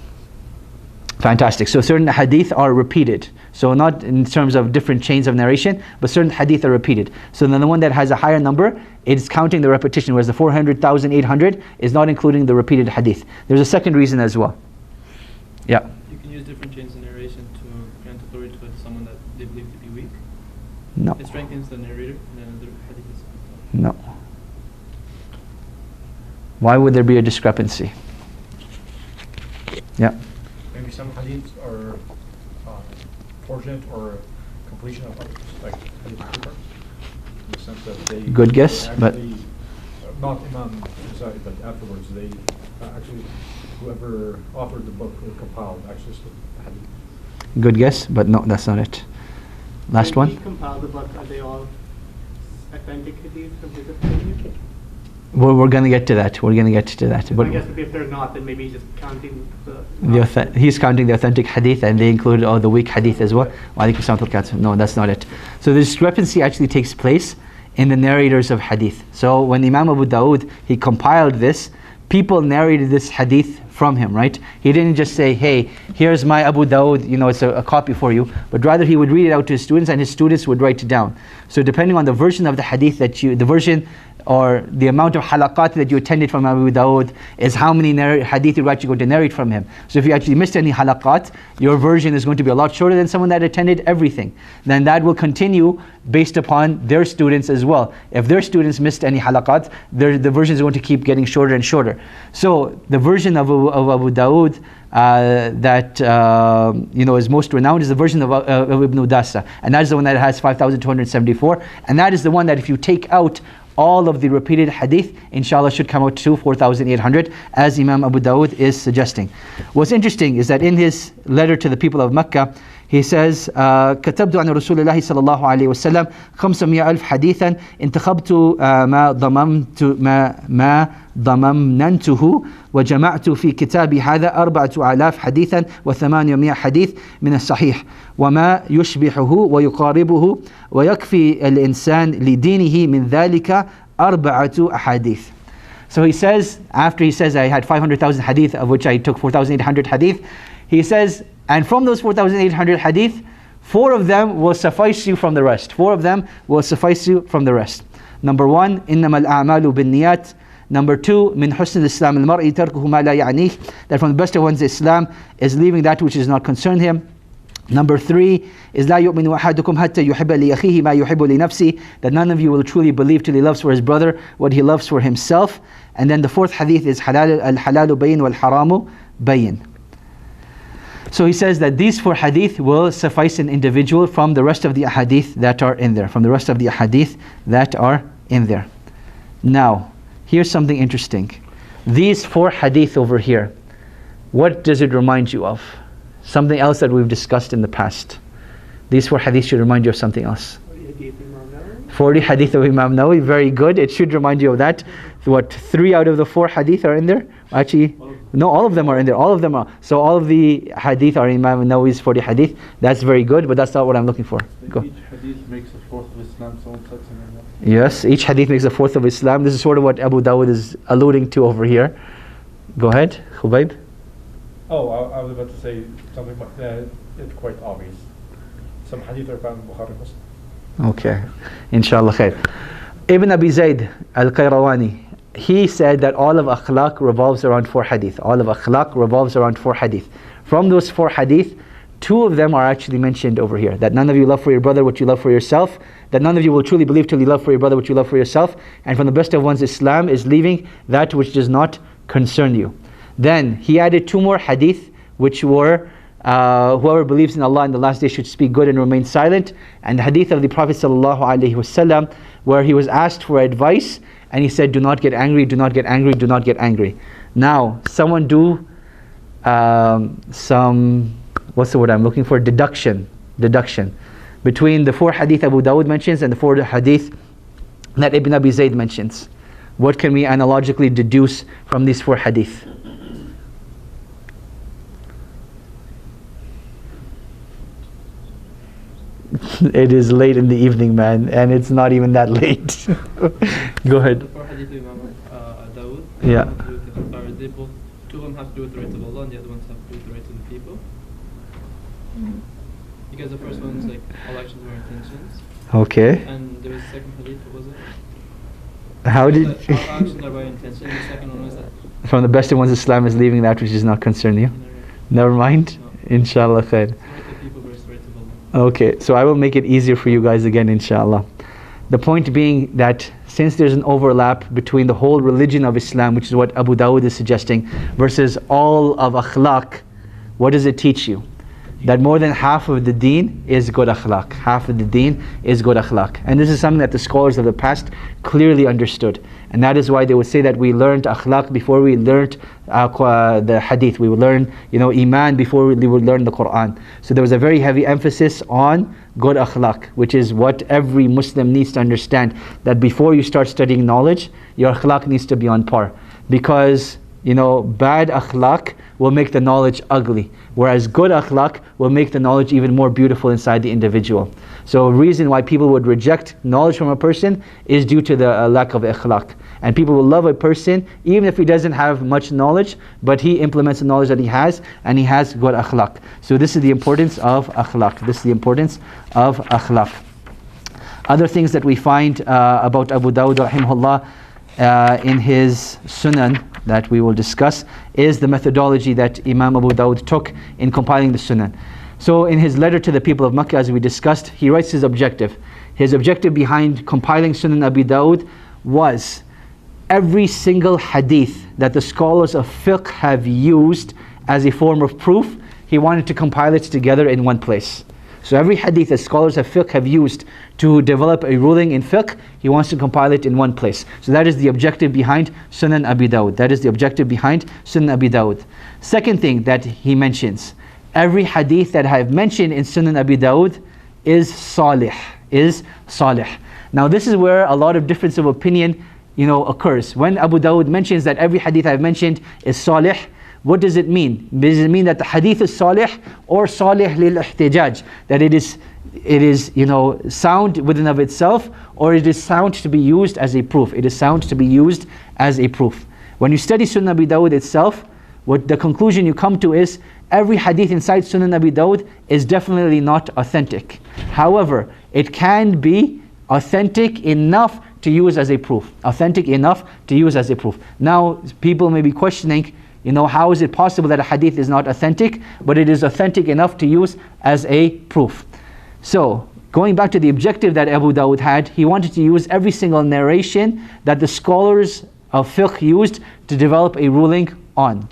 Fantastic. So certain hadith are repeated. So not in terms of different chains of narration, but certain hadith are repeated. So then the one that has a higher number, it's counting the repetition, whereas the 400,800 is not including the repeated hadith. There's a second reason as well. Yeah. You can use different chains of narration to grant authority to someone that they believe to be weak. No. It strengthens the narrator, and then the hadith is... No. Why would there be a discrepancy? Yeah. Maybe some hadiths are fortunate or completion of others, like hadith Cooper, in the sense that they... Good guess, but... Not Imam decided, but afterwards they actually, whoever authored the book or compiled actually stood the hadith. Good guess, but no, that's not it. Last When one? he compiled the book, are they all authentic hadith from his opinion? We're going to get to that. We're going to get to that. I guess if they're not, then maybe he's just counting he's counting the authentic hadith, and they included all the weak hadith as well. No, that's not it. So the discrepancy actually takes place in the narrators of hadith. So when Imam Abu Dawood, he compiled this, people narrated this hadith from him, right? He didn't just say, hey, here's my Abu Dawood, it's a copy for you, but rather he would read it out to his students, and his students would write it down. So depending on the version of the hadith the version or the amount of halaqat that you attended from Abu Dawood is how many hadith you're actually going to narrate from him. So if you actually missed any halaqat, your version is going to be a lot shorter than someone that attended everything. Then that will continue based upon their students as well. If their students missed any halaqat, the version is going to keep getting shorter and shorter. So the version of Abu Dawood that is most renowned is the version of Ibn Udasa, and that is the one that has 5,274, and that is the one that if you take out all of the repeated hadith, inshallah should come out to 4,800, as Imam Abu Dawood is suggesting. What's interesting is that in his letter to the people of Mecca, he says, كتبت عن رسول الله صلى الله عليه وسلم 500,000 حديثا انتخبت ما ضممنته وجمعت في كتابي هذا 4,000 حديثا و800 حديث من الصحيح وما يشبهه ويقاربه ويكفي الإنسان لدينه من ذلك 4 أحاديث. So he says, after he says I had 500,000 hadith, of which I took 4,800 hadith, he says, and from those 4,800 hadith, 4 of them will suffice you from the rest. 4 of them will suffice you from the rest. Number 1, إنما الأعمال بالنيات. Number 2, من حسن الإسلام المرء تركه ما لا يعنيه. That from the best of one's Islam is leaving that which does not concern him. Number 3 is لا يؤمن أحدكم حتى يحب لأخيه ما يحب لنفسه. That none of you will truly believe till he loves for his brother what he loves for himself. And then the 4th hadith is الحلال بين والحرام بين. So he says that these 4 hadith will suffice an individual from the rest of the hadith that are in there. From the rest of the hadith that are in there. Now, here's something interesting. These 4 hadith over here, what does it remind you of? Something else that we've discussed in the past. These 4 hadith should remind you of something else. 40 hadith of Imam Nawawi, very good. It should remind you of that. What, 3 out of the 4 hadith are in there? Actually, no, all of them are in there. All of them are. So all of the hadith are in Imam Nawawi's 40 hadith. That's very good, but that's not what I'm looking for. Go. Each hadith makes a 4th of Islam, someone said something like that. Yes, each hadith makes a 4th of Islam. This is sort of what Abu Dawood is alluding to over here. Go ahead, Khubayb. Oh, I was about to say something, but it's quite obvious. Some hadith are found in Bukhari Muslim. Okay, inshallah khair. Ibn Abi Zayd al-Qayrawani, he said that all of akhlaq revolves around 4 hadith. All of akhlaq revolves around 4 hadith. From those 4 hadith, two of them are actually mentioned over here. That none of you love for your brother what you love for yourself. That none of you will truly believe till you love for your brother what you love for yourself. And from the best of one's Islam is leaving that which does not concern you. Then he added two more hadith, which were whoever believes in Allah and the last day should speak good and remain silent. And the hadith of the Prophet ﷺ, where he was asked for advice and he said, do not get angry, do not get angry, do not get angry. Now, someone do some, what's the word I'm looking for? Deduction between the four hadith Abu Dawood mentions and the four hadith that Ibn Abi Zayd mentions. What can we analogically deduce from these four hadith? It is late in the evening, man, and it's not even that late. Go ahead. The four hadith of Imam Dawood, yeah. They both, two of them have to do with the rights of Allah, and the other ones have to do with the rights of the people. Because the first one's like all actions are intentions. Okay. And there was a second hadith. What was it? How did? All actions are by intention. The second one was that. From the best of one's Islam is leaving that which does not concern you. Never mind. No. Inshallah khair. Okay, so I will make it easier for you guys again, inshallah. The point being that since there's an overlap between the whole religion of Islam, which is what Abu Dawood is suggesting, versus all of akhlaq, what does it teach you? That more than half of the deen is good akhlaq. Half of the deen is good akhlaq. And this is something that the scholars of the past clearly understood. And that is why they would say that we learned akhlaq before we learned the hadith. We would learn, iman before we would learn the Qur'an. So there was a very heavy emphasis on good akhlaq, which is what every Muslim needs to understand. That before you start studying knowledge, your akhlaq needs to be on par. Because bad akhlaq will make the knowledge ugly, whereas good akhlaq will make the knowledge even more beautiful inside the individual. So a reason why people would reject knowledge from a person is due to the lack of akhlaq. And people will love a person even if he doesn't have much knowledge, but he implements the knowledge that he has, and he has good akhlaq. So this is the importance of akhlaq. This is the importance of akhlaq. Other things that we find about Abu Dawood rahimahullah in his Sunan that we will discuss is the methodology that Imam Abu Dawood took in compiling the Sunan. So in his letter to the people of Makkah, as we discussed, he writes his objective. His objective behind compiling Sunan Abi Dawood was every single hadith that the scholars of fiqh have used as a form of proof, he wanted to compile it together in one place. So every hadith that scholars of fiqh have used to develop a ruling in fiqh, he wants to compile it in one place. So that is the objective behind Sunan Abi Dawood. That is the objective behind Sunan Abi Dawood. Second thing that he mentions, every hadith that I have mentioned in Sunan Abi Dawood is salih. Now this is where a lot of difference of opinion occurs. When Abu Dawood mentions that every hadith I have mentioned is salih, what does it mean? Does it mean that the hadith is salih or salih lil ihtijaj? That it is sound within of itself, or it is sound to be used as a proof? It is sound to be used as a proof. When you study Sunan Abi Dawood itself, what the conclusion you come to is every hadith inside Sunan Abi Dawood is definitely not authentic. However, it can be authentic enough to use as a proof. Authentic enough to use as a proof. Now, people may be questioning, how is it possible that a hadith is not authentic, but it is authentic enough to use as a proof? So, going back to the objective that Abu Dawood had, he wanted to use every single narration that the scholars of fiqh used to develop a ruling on.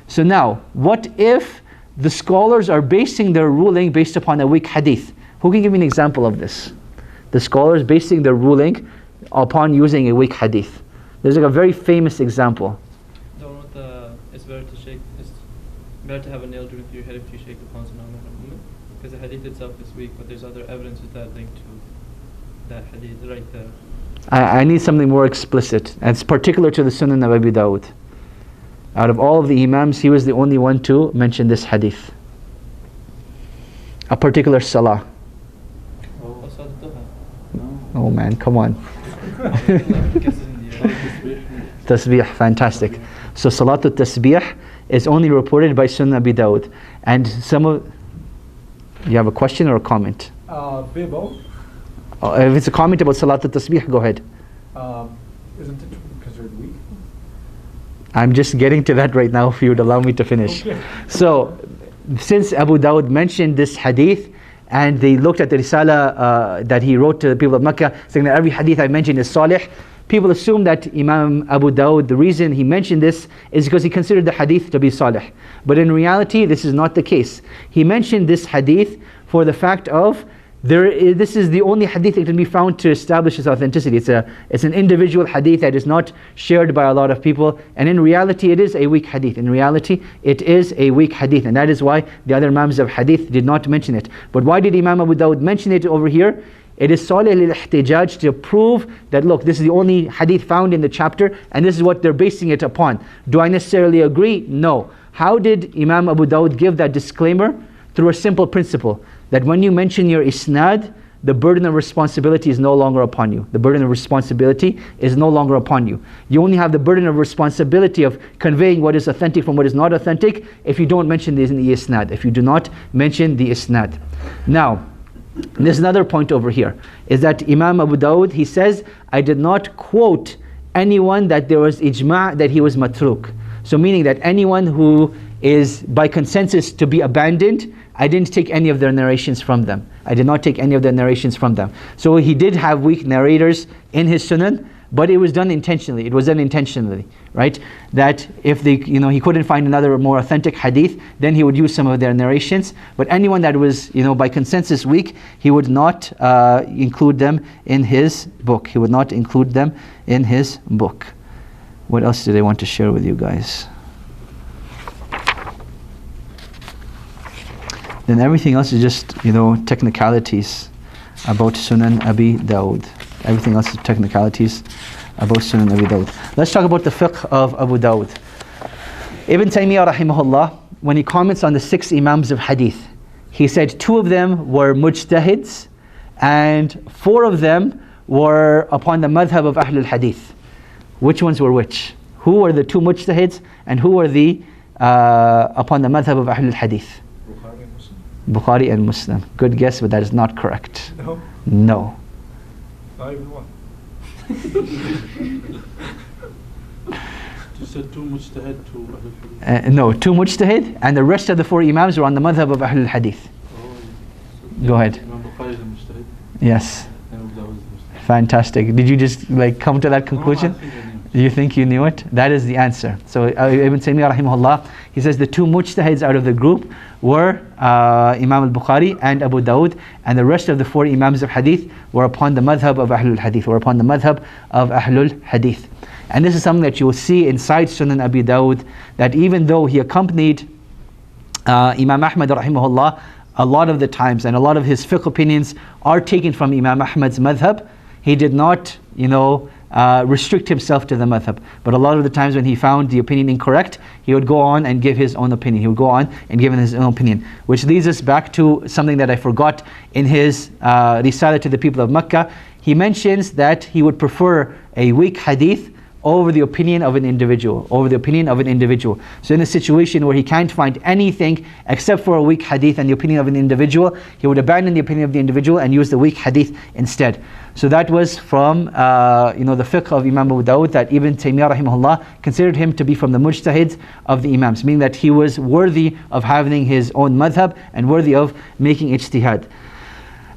So now, what if the scholars are basing their ruling based upon a weak hadith? Who can give me an example of this? The scholars basing their ruling upon using a weak hadith. There's a very famous example. The one with it's better to have a nail driven through your head if you shake the palms and not a moment. Because the hadith itself is weak, but there's other evidences that link to that hadith right there. I need something more explicit. And it's particular to the Sunan of Abi Dawood. Out of all of the Imams, he was the only one to mention this hadith. A particular salah. Oh man, come on. Tasbih, fantastic. So Salatul Tasbih is only reported by Sunan Abi Dawood. And you have a question or a comment? Bibo. If it's a comment about Salatul Tasbih, go ahead. Isn't it considered weak? I'm just getting to that right now if you would allow me to finish. Okay. So, since Abu Dawood mentioned this hadith, and they looked at the risala that he wrote to the people of Mecca, saying that every hadith I mentioned is salih, people assume that Imam Abu Dawood, the reason he mentioned this is because he considered the hadith to be salih. But in reality, this is not the case. He mentioned this hadith for the fact of, this is the only hadith that can be found to establish its authenticity. It's an individual hadith that is not shared by a lot of people, and in reality it is a weak hadith. In reality it is a weak hadith, and that is why the other Imams of hadith did not mention it. But why did Imam Abu Dawood mention it over here? It is salih lil-ihtijaj, to prove that, look, this is the only hadith found in the chapter, and this is what they're basing it upon. Do I necessarily agree? No. How did Imam Abu Dawood give that disclaimer? Through a simple principle, that when you mention your isnad, the burden of responsibility is no longer upon you. The burden of responsibility is no longer upon you. You only have the burden of responsibility of conveying what is authentic from what is not authentic if you don't mention the isnad, if you do not mention the isnad. Now, there's another point over here, is that Imam Abu Dawood, he says, I did not quote anyone that there was ijma' that he was matruk. So meaning that anyone who is by consensus to be abandoned, I didn't take any of their narrations from them. I did not take any of their narrations from them. So he did have weak narrators in his sunan, but it was done intentionally. It was done intentionally, right? That if he couldn't find another more authentic hadith, then he would use some of their narrations. But anyone that was, by consensus weak, he would not include them in his book. He would not include them in his book. What else did I want to share with you guys? Then everything else is just, technicalities about Sunan Abi Dawood. Everything else is technicalities about Sunan Abi Dawood. Let's talk about the fiqh of Abu Dawood. Ibn Taymiyyah rahimahullah, when he comments on the 6 Imams of Hadith, he said 2 of them were mujtahids and 4 of them were upon the madhab of Ahlul Hadith. Which ones were which? Who were the 2 mujtahids and who were the upon the madhab of Ahlul Hadith? Bukhari and Muslim. Good guess, but that is not correct. No? No. Not even one. You said 2 mujtahid, 2 Ahlul Hadith. No, 2 mujtahid, and the rest of the 4 Imams were on the madhab of Ahlul Hadith. Oh, Go ahead. Imam Bukhari is a mujtahid. Yes. And Abu Dawud is a mujtahid. Fantastic. Did you just come to that conclusion? No, I think I knew it. You think you knew it? That is the answer. So Ibn Taymiyyah rahimahullah, he says the 2 mujtahids out of the group were Imam al-Bukhari and Abu Dawood, and the rest of the 4 Imams of Hadith were upon the madhab of Ahlul Hadith, And this is something that you will see inside Sunan Abi Dawood, that even though he accompanied Imam Ahmad rahimahullah, a lot of the times, and a lot of his fiqh opinions are taken from Imam Ahmad's madhab, he did not, restrict himself to the madhab. But a lot of the times when he found the opinion incorrect, he would go on and give his own opinion. He would go on and give his own opinion. Which leads us back to something that I forgot in his risala to the people of Mecca. He mentions that he would prefer a weak hadith over the opinion of an individual, So in a situation where he can't find anything except for a weak hadith and the opinion of an individual, he would abandon the opinion of the individual and use the weak hadith instead. So that was from the fiqh of Imam Abu Dawood, that Ibn Taymiyyah rahimahullah considered him to be from the mujtahids of the Imams, meaning that he was worthy of having his own madhab and worthy of making ijtihad.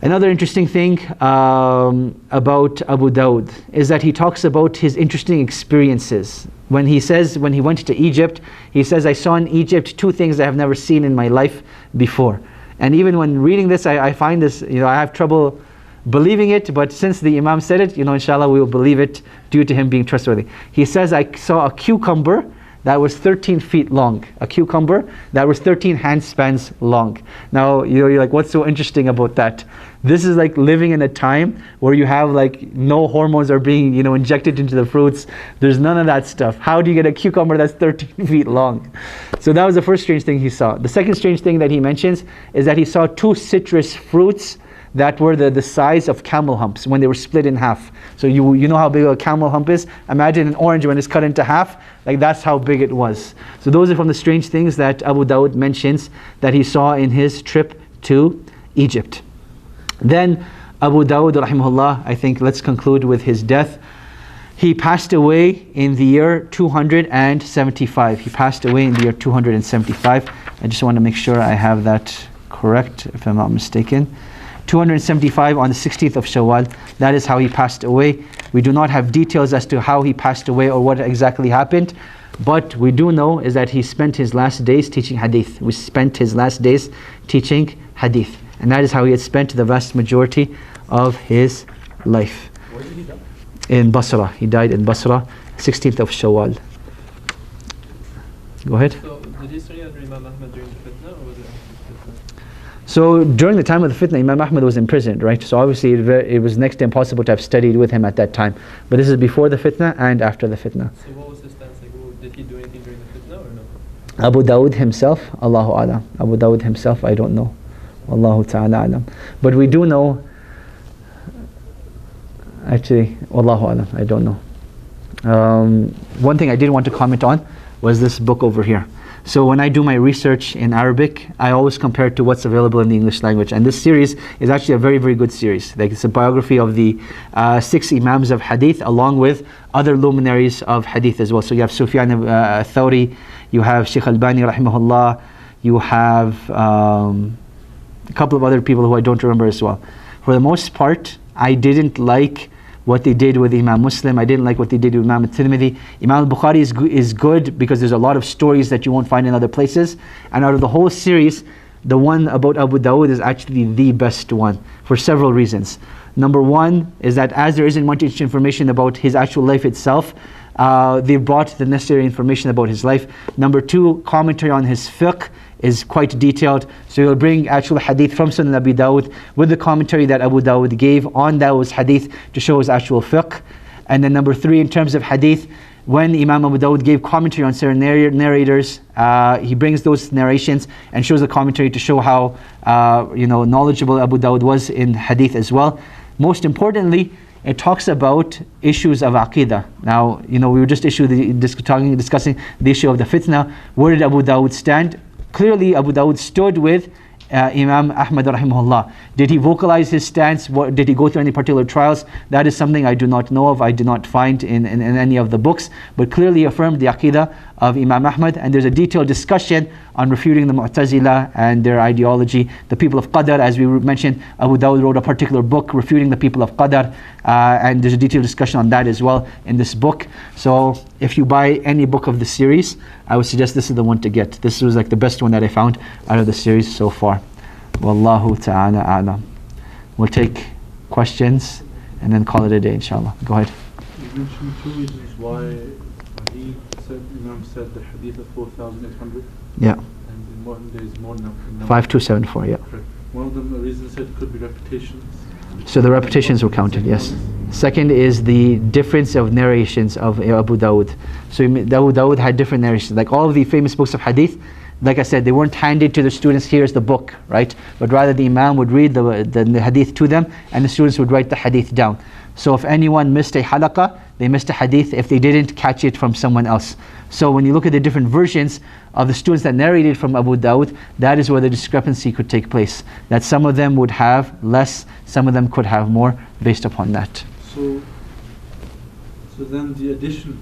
Another interesting thing about Abu Dawood is that he talks about his interesting experiences. When he went to Egypt, he says, I saw in Egypt 2 things I have never seen in my life before. And even when reading this, I find this, I have trouble believing it, but since the Imam said it, inshallah we will believe it due to him being trustworthy. He says, I saw a cucumber that was 13 feet long. A cucumber that was 13 handspans long. Now, you're like, what's so interesting about that? This is like living in a time where you have no hormones are being, injected into the fruits. There's none of that stuff. How do you get a cucumber that's 13 feet long? So that was the first strange thing he saw. The second strange thing that he mentions is that he saw 2 citrus fruits that were the size of camel humps when they were split in half. So you know how big a camel hump is? Imagine an orange when it's cut into half, that's how big it was. So those are from the strange things that Abu Dawood mentions that he saw in his trip to Egypt. Then Abu Dawood rahimahullah, I think let's conclude with his death. He passed away in the year 275. He passed away in the year 275. I just want to make sure I have that correct, if I'm not mistaken. 275 on the 16th of Shawwal. That is how he passed away. We do not have details as to how he passed away or what exactly happened. But we do know is that he spent his last days teaching hadith. We spent his last days teaching hadith. And that is how he had spent the vast majority of his life. Where did he die? In Basra. He died in Basra, 16th of Shawwal. Go ahead. So did he study under Imam Ahmad during the fitna, or was it after the fitna? So during the time of the fitna, Imam Ahmad was imprisoned, right? So obviously it was next to impossible to have studied with him at that time. But this is before the fitna and after the fitna. So what was his stance? Like, did he do anything during the fitna or no? Abu Dawood himself, Allahu Alam. Abu Dawood himself, I don't know. Wallahu ta'ala alam. But we do know, actually, Wallahu Alam, I don't know. One thing I did want to comment on was this book over here. So when I do my research in Arabic, I always compare it to what's available in the English language. And this series is actually a very, very good series. Like, it's a biography of the 6 Imams of Hadith, along with other luminaries of Hadith as well. So you have Sufyan Thawri, you have Shaykh Albani rahimahullah, you have a couple of other people who I don't remember as well. For the most part, I didn't like what they did with Imam Muslim. I didn't like what they did with Imam al-Tirmidhi. Imam al-Bukhari is good because there's a lot of stories that you won't find in other places. And out of the whole series, the one about Abu Dawood is actually the best one for several reasons. Number one is that as there isn't much information about his actual life itself, they brought the necessary information about his life. Number two, commentary on his fiqh is quite detailed. So you'll bring actual hadith from Sunan Abi Dawud with the commentary that Abu Dawud gave on Dawud's hadith to show his actual fiqh. And then number three, in terms of hadith, when Imam Abu Dawud gave commentary on certain narrators, he brings those narrations and shows the commentary to show how knowledgeable Abu Dawud was in hadith as well. Most importantly, it talks about issues of aqidah. Now, we were just discussing the issue of the fitna. Where did Abu Dawud stand? Clearly, Abu Dawud stood with Imam Ahmad rahimahullah. Did he vocalize his stance? Did he go through any particular trials? That is something I do not know of. I do not find in any of the books. But clearly affirmed the aqidah of Imam Ahmad. And there's a detailed discussion on refuting the Mu'tazila and their ideology. The people of Qadar, as we mentioned, Abu Dawud wrote a particular book refuting the people of Qadar. And there's a detailed discussion on that as well in this book. So if you buy any book of the series, I would suggest this is the one to get. This was like the best one that I found out of the series so far. Wallahu ta'ala a'lam. We'll take questions and then call it a day, inshallah. Go ahead. You mentioned 2 reasons why Imam said the hadith of 4,800. Yeah. And in modern days more now. 5274, yeah. Correct. One of them, the reason said could be repetitions. So the repetitions were counted, yes. Second is the difference of narrations of Abu Dawud. So Abu Dawud had different narrations. Like all of the famous books of hadith, like I said, they weren't handed to the students, here's the book, right? But rather the Imam would read the hadith to them and the students would write the hadith down. So if anyone missed a halaqah, they missed a hadith if they didn't catch it from someone else. So when you look at the different versions of the students that narrated from Abu Dawud, that is where the discrepancy could take place. That some of them would have less, some of them could have more based upon that. So then the addition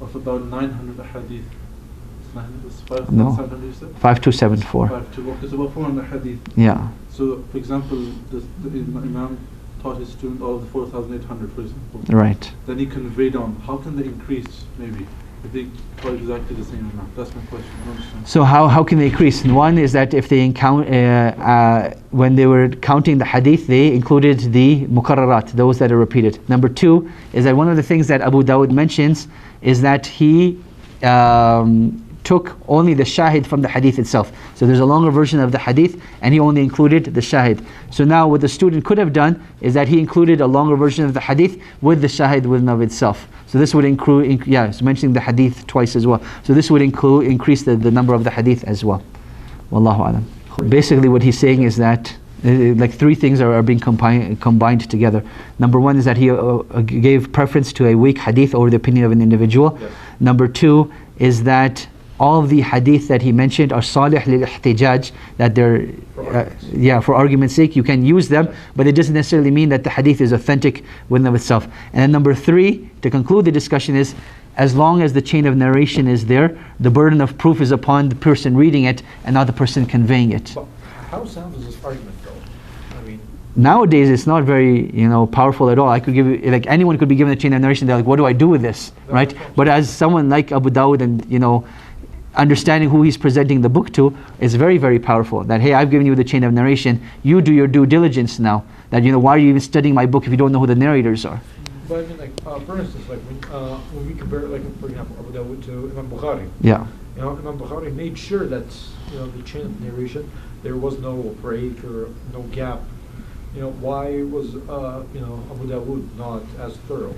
of about 900 hadith. 5274. 52, okay, so about 400 hadith. Yeah. So, for example, the Imam taught his student all of the 4,800, for example. Right. Then he conveyed on. How can they increase, maybe, if they taught exactly the same amount? That's my question. I don't understand. So how can they increase? One is that if they when they were counting the hadith, they included the mukarrarat, those that are repeated. Number two is that one of the things that Abu Dawud mentions is that he took only the shahid from the hadith itself. So there's a longer version of the hadith and he only included the shahid. So now what the student could have done is that he included a longer version of the hadith with the shahid within of itself. So this would include, it's mentioning the hadith twice as well. So this would increase the number of the hadith as well. Wallahu alam. Basically what he's saying is that like three things are being combined together. Number one is that he gave preference to a weak hadith over the opinion of an individual. Yes. Number two is that all of the hadith that he mentioned are salih lil ihtijaj, that they're for argument's sake you can use them, but it doesn't necessarily mean that the hadith is authentic within of itself. And then number 3, to conclude the discussion, is as long as the chain of narration is there, the burden of proof is upon the person reading it and not the person conveying it. But how sound is this argument though? I mean, nowadays it's not very powerful at all. I could give you, like, anyone could be given a chain of narration, they're like, what do I do with this, right? But as someone like Abu Dawood, and understanding who he's presenting the book to, is very, very powerful. That, hey, I've given you the chain of narration, you do your due diligence now. That, why are you even studying my book if you don't know who the narrators are? but I mean, like, for instance, like when we compare, like, for example, Abu Dawood to Imam Bukhari. Yeah. Imam Bukhari made sure that the chain of narration, there was no break or no gap. Why was Abu Dawood not as thorough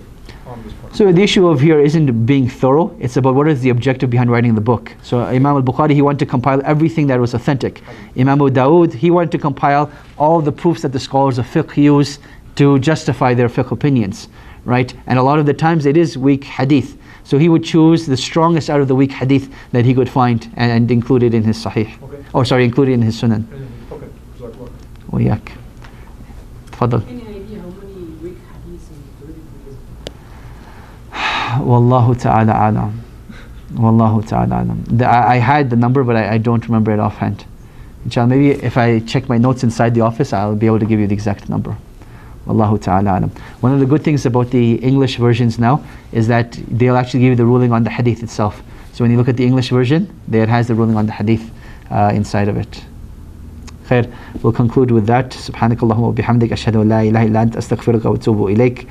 on this point? So the issue of here isn't being thorough, it's about what is the objective behind writing the book. So Imam al-Bukhari, he wanted to compile everything that was authentic. Imam Abu Dawood, he wanted to compile all the proofs that the scholars of fiqh use to justify their fiqh opinions, right? And a lot of the times it is weak hadith. So he would choose the strongest out of the weak hadith that he could find and include it in his sahih. Okay. Oh, sorry, include it in his sunan. Okay. وياك. تفضل. Any idea how many weak hadiths included in this? Wallahu ta'ala alam. Wallahu ta'ala alam. I had the number, but I don't remember it offhand. Inshallah, maybe if I check my notes inside the office, I'll be able to give you the exact number. Wallahu ta'ala alam. One of the good things about the English versions now is that they'll actually give you the ruling on the hadith itself. So when you look at the English version, there it has the ruling on the hadith inside of it. Khair. We'll conclude with that. Subhanakallahumma wa bihamdik ashhadu an la ilaha illa anta astaghfiruka wa atubu ilayk.